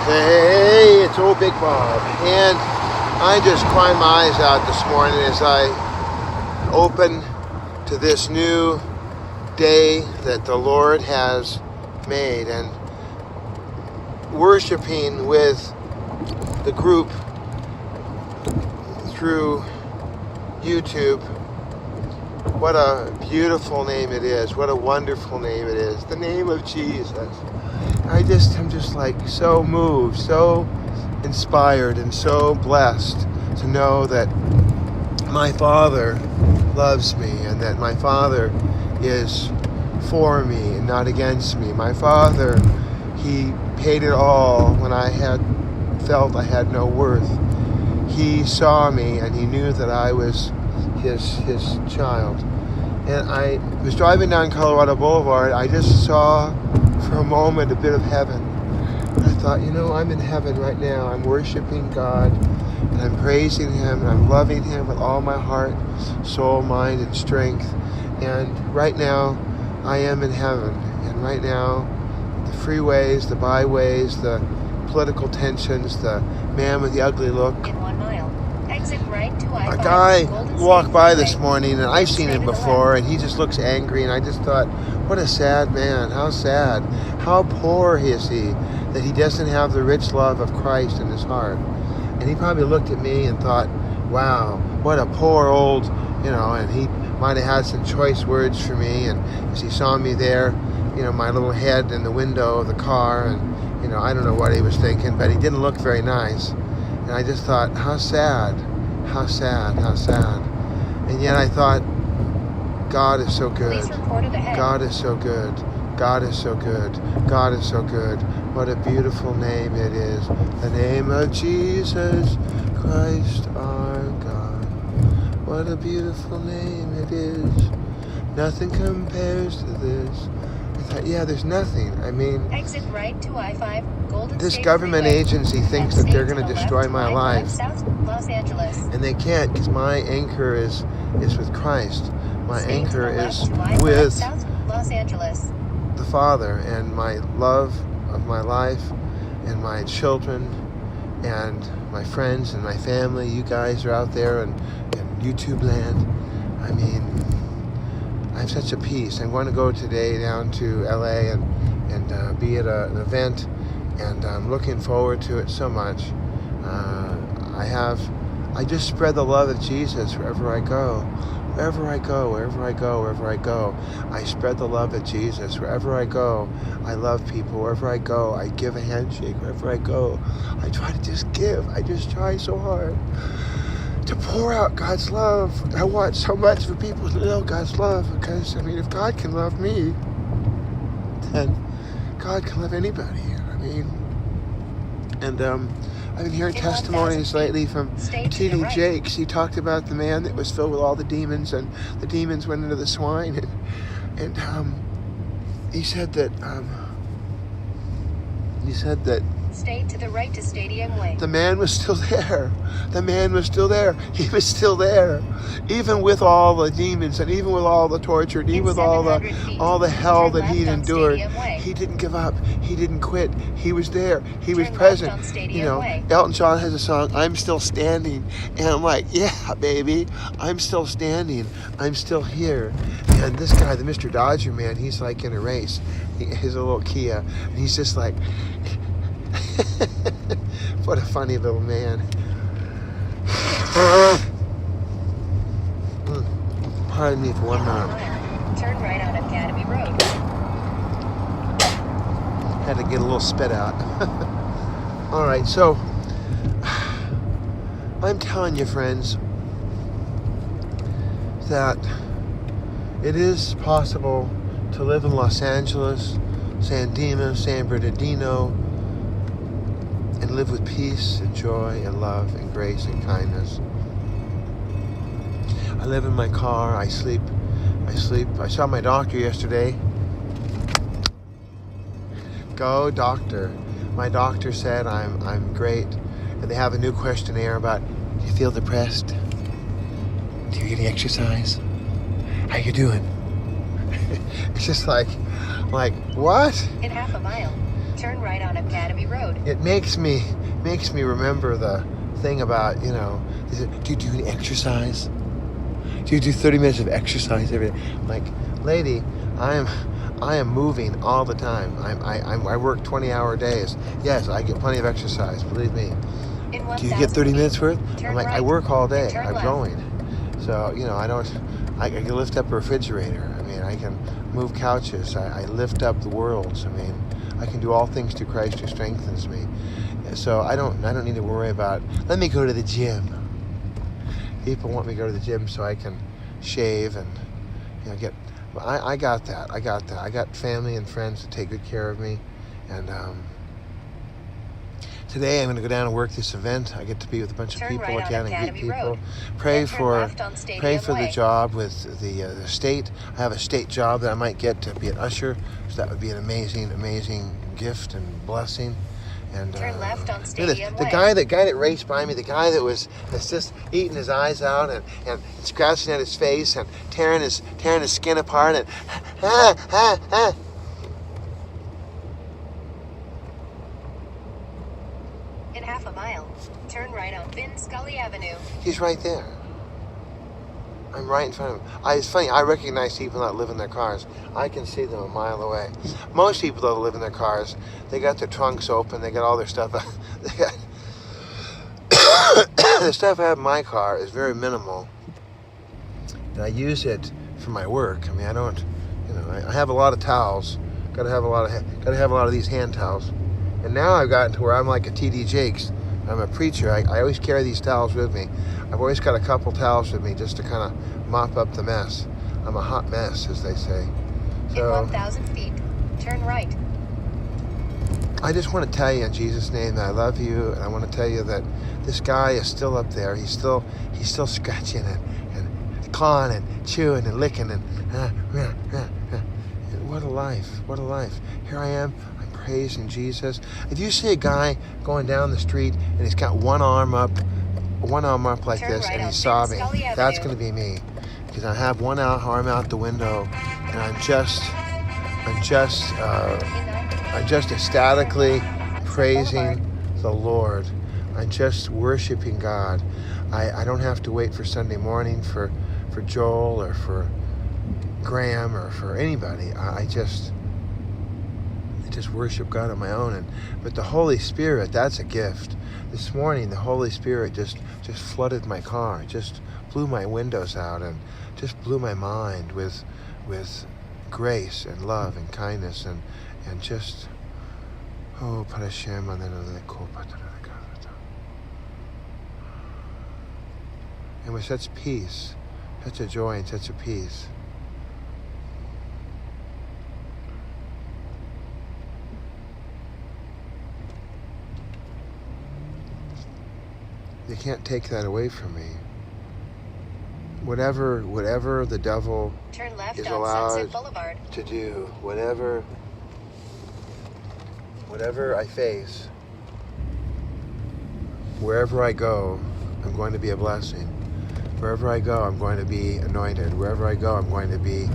Hey, it's old Big Bob, and I just cried my eyes out this morning as I open to this new day that the Lord has made, and worshiping with the group through YouTube. What a beautiful name it is. What a wonderful name it is. The name of Jesus. I'm just like so moved, so inspired, and so blessed to know that my Father loves me and that my Father is for me and not against me. My Father, He paid it all when I felt I had no worth. He saw me and He knew that I was His child. And I was driving down Colorado Boulevard. I just saw for a moment a bit of heaven. And I thought, I'm in heaven right now. I'm worshiping God and I'm praising Him and I'm loving Him with all my heart, soul, mind, and strength. And right now I am in heaven. And right now the freeways, the byways, the political tensions, the man with the ugly look. In 1 mile, exit right to I-5. A guy walked by this morning, and I've seen him before, and he just looks angry, and I just thought, what a sad man. How sad. How poor is he that he doesn't have the rich love of Christ in his heart. And he probably looked at me and thought, wow, what a poor old, and he might have had some choice words for me, and as he saw me there, my little head in the window of the car, and I don't know what he was thinking, but he didn't look very nice. And I just thought, how sad, how sad, how sad. And yet I thought, God is so good. God is so good. God is so good. God is so good. What a beautiful name it is. The name of Jesus Christ our God. What a beautiful name it is. Nothing compares to this. I thought, yeah, there's nothing. I mean, exit right to I-5, Golden this State government Freeway. agency thinks that they're going to destroy my life. South Los Angeles. And they can't, because my anchor is with Christ. My Stay anchor to the is left to I-5 with South Los Angeles. the Father and my love of my life and my children and my friends and my family. You guys are out there in YouTube land. I mean, I have such a peace. I'm going to go today down to LA and be at an event, and I'm looking forward to it so much. I just spread the love of Jesus wherever I go. Wherever I go, wherever I go, wherever I go, I spread the love of Jesus. Wherever I go, I love people. Wherever I go, I give a handshake. Wherever I go, I try to just give. I just try so hard to pour out God's love. I want so much for people to know God's love, because, if God can love me, then God can love anybody. I've been hearing testimonies lately from T.D. Jakes. He talked about the man that was filled with all the demons, and the demons went into the swine, and he said that Stay to the right to Stadium Way. the man was still there. The man was still there. He was still there, even with all the demons, and even with all the torture, and even with all the hell that he'd endured. He didn't give up. He didn't quit. He was there. He was present. Elton John has a song, "I'm Still Standing," and I'm like, yeah, baby, I'm still standing. I'm still here. And this guy, the Mr. Dodger man, he's like in a race. He has a little Kia, and he's just like. What a funny little man. Pardon me for 1 minute. Turn right on Academy Road. Had to get a little spit out. All right, so I'm telling you, friends, that it is possible to live in Los Angeles, San Dimas, San Bernardino, and live with peace and joy and love and grace and kindness. I live in my car. I sleep. I saw my doctor yesterday. Go doctor. My doctor said I'm great. And they have a new questionnaire about, do you feel depressed? Do you get any exercise? How you doing? It's just like what? In half a mile. Turn right on Academy Road. It makes me remember the thing about, you know, they say, do you do any exercise? Do you do 30 minutes of exercise every day? I'm like, lady, I am moving all the time. I work 20-hour days. Yes, I get plenty of exercise, believe me. In Do you 1,000 get 30 feet, minutes worth? turn I'm like, I right, work all day. and turn I'm left. going. So, you know, I can lift up a refrigerator. I mean, I can move couches. I lift up the worlds. I mean, I can do all things through Christ who strengthens me. So I don't need to worry about, let me go to the gym. People want me to go to the gym so I can shave and, you know, get, I got that. I got family and friends that take good care of me. And today I'm going to go down and work this event. I get to be with a bunch of Turn people. right I on can and Academy greet people. Road. Pray Then turn for left on Stadium the Way. job with the state. I have a state job that I might get to be an usher. So that would be an amazing gift and blessing. And Turn left on look at this. Stadium The Way. guy that raced by me, the guy that's just eating his eyes out and scratching at his face and tearing his skin apart and In half a mile, turn right on Vin Scully Avenue. He's right there. I'm right in front of him. It's funny, I recognize people that live in their cars. I can see them a mile away. Most people that live in their cars, they got their trunks open, they got all their stuff. They got the stuff I have in my car is very minimal. And I use it for my work. I mean, I don't, you know, I have a lot of towels. Gotta have a lot of these hand towels. And now I've gotten to where I'm like a TD Jakes. I'm a preacher. I always carry these towels with me. I've always got a couple towels with me just to kind of mop up the mess. I'm a hot mess, as they say. In So 1,000 feet, turn right. I just want to tell you in Jesus' name that I love you, and I want to tell you that this guy is still up there. He's still scratching and clawing and chewing and licking and what a life! What a life! Here I am. I'm praising Jesus. If you see a guy going down the street and he's got one arm up like Turn this, right and on he's sobbing, Scully that's Avenue. going to be me, because I have one arm out the window, and I'm just ecstatically praising the Lord. I'm just worshiping God. I don't have to wait for Sunday morning for Joel or for Graham or for anybody. I just worship God on my own. But the Holy Spirit, that's a gift. This morning, the Holy Spirit just flooded my car, just blew my windows out, and just blew my mind with grace and love and kindness and just and with such peace, such a joy and such a peace. You can't take that away from me. Whatever the devil Turn left is on allowed Sunset Boulevard. to do, whatever I face, wherever I go, I'm going to be a blessing. Wherever I go, I'm going to be anointed. Wherever I go, I'm going to be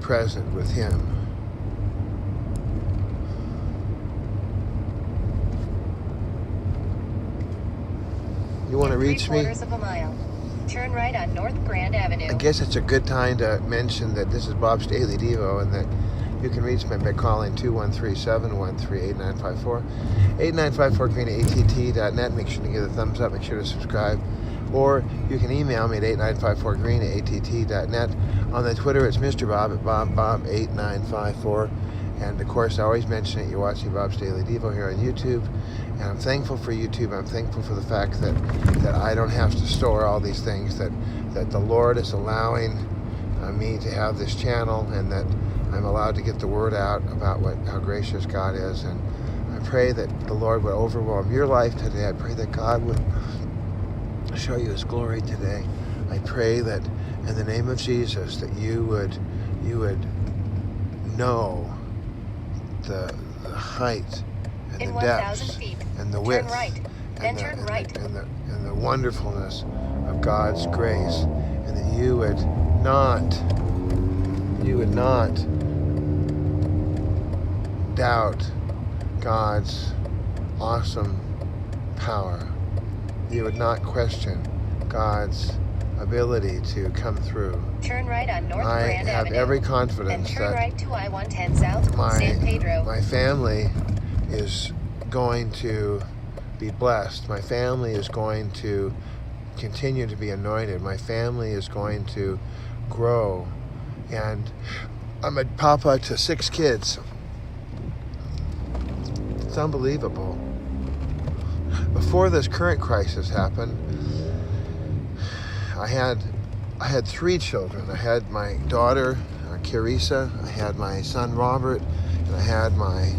present with Him. You want to In reach me? 3/4 of a mile, turn right on North Grand Avenue. I guess it's a good time to mention that this is Bob's Daily Devo and that you can reach me by calling 213-713-8954. 8954 green at att.net. Make sure to give it a thumbs up. Make sure to subscribe. Or you can email me at 8954green at att.net. On the Twitter, it's Mr. Bob at BobBob8954. And of course, I always mention it. You're watching Bob's Daily Devo here on YouTube. And I'm thankful for YouTube. I'm thankful for the fact that I don't have to store all these things, that the Lord is allowing me to have this channel, and that I'm allowed to get the word out about how gracious God is. And I pray that the Lord would overwhelm your life today. I pray that God would show you His glory today. I pray that in the name of Jesus that you would know the height and In the 1,000 depths feet, and the turn width right, then and turn right. and the wonderfulness of God's grace, and that you would not doubt God's awesome power. You would not question God's ability to come through. Turn right on North I Grand have Avenue. every And confidence turn that right to I-110 South, San Pedro. my family is going to be blessed. My family is going to continue to be anointed. My family is going to grow. And I'm a papa to 6 kids. It's unbelievable. Before this current crisis happened, I had 3 children. I had my daughter, Carissa, I had my son, Robert, and I had my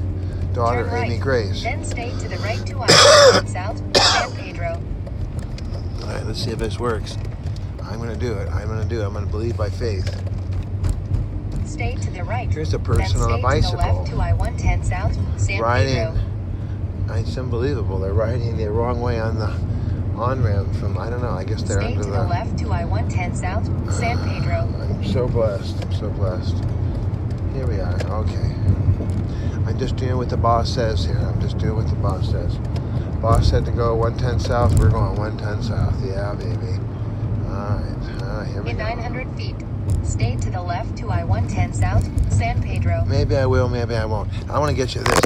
daughter, Turn right. Amy Grace. Then stay to the right to I-110 South, San Pedro. All right, let's see if this works. I'm going to do it. I'm going to believe by faith. Stay to the right. Here's a person on a bicycle. Then stay to the left to I-110 South, San Riding. Pedro. It's unbelievable. They're riding the wrong way on the on-ramp from, I don't know, I guess they're Stay under to the left to I-110 South, San Pedro. I'm so blessed. I'm so blessed. Here we are. Okay. I'm just doing what the boss says here. I'm just doing what the boss says. Boss said to go 110 South. We're going 110 South. Yeah, baby. All right. Here we In go. 900 feet, stay to the left to I-110 South, San Pedro. Maybe I will, maybe I won't. I want to get you this.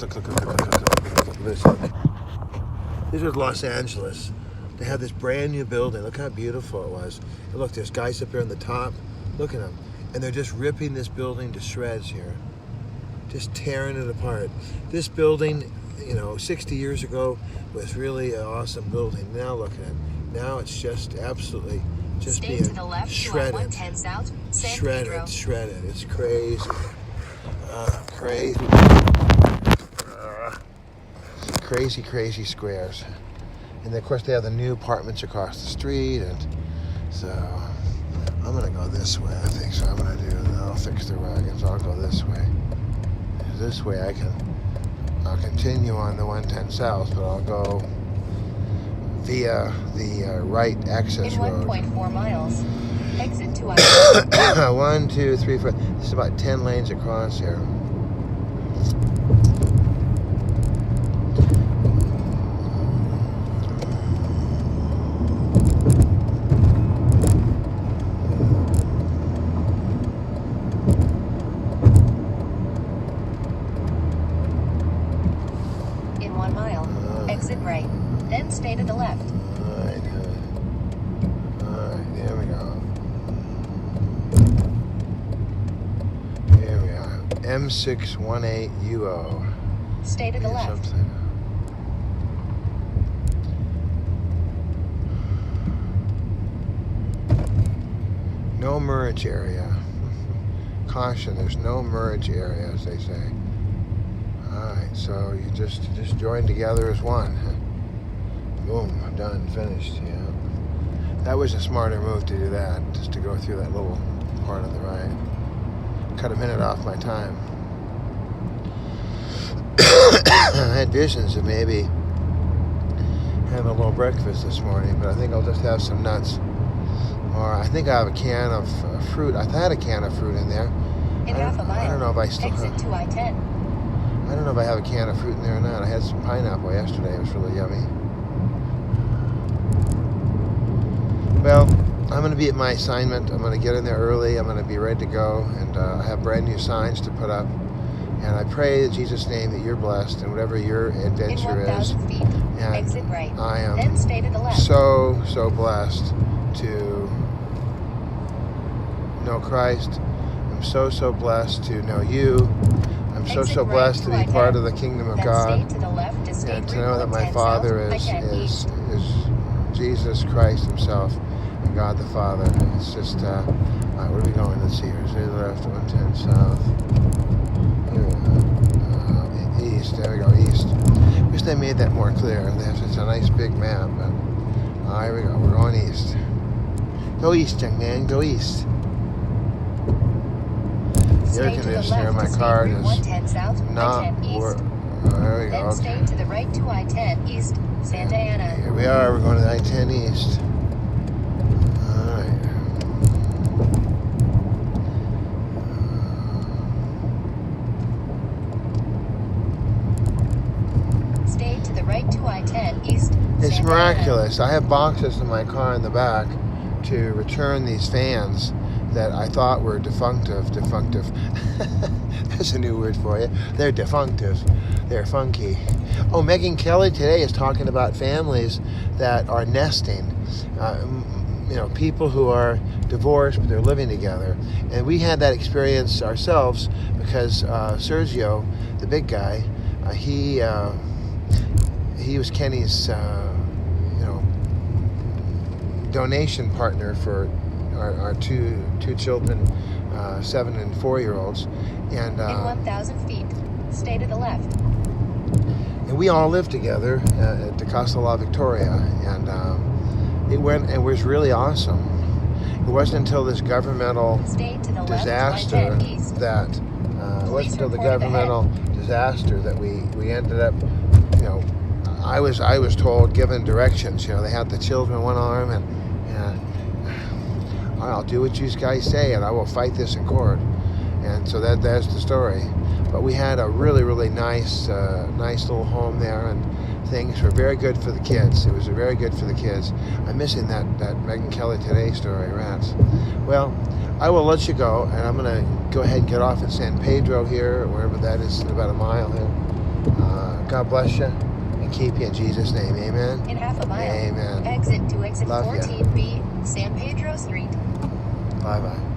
Look, this. This was Los Angeles. They have this brand new building. Look how beautiful it was. And look, there's guys up there on the top. Look at them. And they're just ripping this building to shreds here. Just tearing it apart. This building, 60 years ago was really an awesome building. Now look at it. Now it's just absolutely just Stay being to the left shredded. to I-110 South, San Pedro. Shredded. It's crazy. Crazy. Crazy squares. And of course they have the new apartments across the street, and so I'm gonna go this way. I think so. I'm gonna do. I'll fix the wagons. I'll go this way. This way I'll continue on the 110 South, but I'll go via the right access In road. 1.4 miles, exit to I-110. 1, 2, 3, 4. This is about 10 lanes across here. In 1 mile, exit right. Then stay to the left. Alright, there we go. Here we are. M618UO. Stay to the Here's left. something. No merge area. Caution, there's no merge area, as they say. Alright, so you just join together as one. Boom, done, finished, yeah. That was a smarter move to do that, just to go through that little part of the ride. Cut a minute off my time. I had visions of maybe having a little breakfast this morning, but I think I'll just have some nuts. Or I think I have a can of fruit. I had a can of fruit in there. In half a mile, I don't know if I still exit have. to I-10. I don't know if I have a can of fruit in there or not. I had some pineapple yesterday. It was really yummy. Well, I'm going to be at my assignment. I'm going to get in there early. I'm going to be ready to go. And I have brand new signs to put up. And I pray in Jesus' name that you're blessed and whatever your In adventure is. 1,000 feet, And exit right. I am Then stay to the left. so blessed to know Christ. I'm so blessed to know you. I'm so Exit right blessed to to be part I-10. of the kingdom of Then God. stay to the left to State And to Route know that my 110 Father South, I-10 is East. Jesus Christ himself and God the Father. It's just, all right, where are we going? Let's see here. Straight left, 110 South. Here we go. East, there we go, east. Wish they made that more clear. They have such a nice big map, but here we go. We're going east. Go east, young man, go east. The air Stay to the conditioner in left my to State car Route is 110 South, not I-10 East. there we go. Then Okay. stay to the right to I-10 East, Santa Ana. Here we are. We're going to I-10 East. All right. I-10 East. It's Santa Ana. miraculous. I have boxes in my car in the back to return these fans that I thought were defunctive. That's a new word for you. They're defunctive. They're funky. Oh, Megyn Kelly today is talking about families that are nesting. People who are divorced but they're living together. And we had that experience ourselves because Sergio, the big guy, he was Kenny's donation partner for our two children, 7 and 4-year-olds, and In 1,000 feet, stay to the left. and we all lived together at the Casa La Victoria, and it was really awesome. It wasn't until this governmental Stay to the left. disaster I-10 East. that it wasn't until the reported governmental disaster that we ended up, I was told, given directions. They had the children in one arm, and I'll do what you guys say, and I will fight this in court. And so that's the story. But we had a really, really nice little home there, and things were very good for the kids. It was very good for the kids. I'm missing that Megyn Kelly Today story, rats. Well, I will let you go, and I'm going to go ahead and get off at San Pedro here, wherever that is, about a mile here. God bless you and keep you in Jesus' name. Amen. In half a mile. Amen. Exit to exit Love ya. 14B, San Pedro Street. Bye-bye.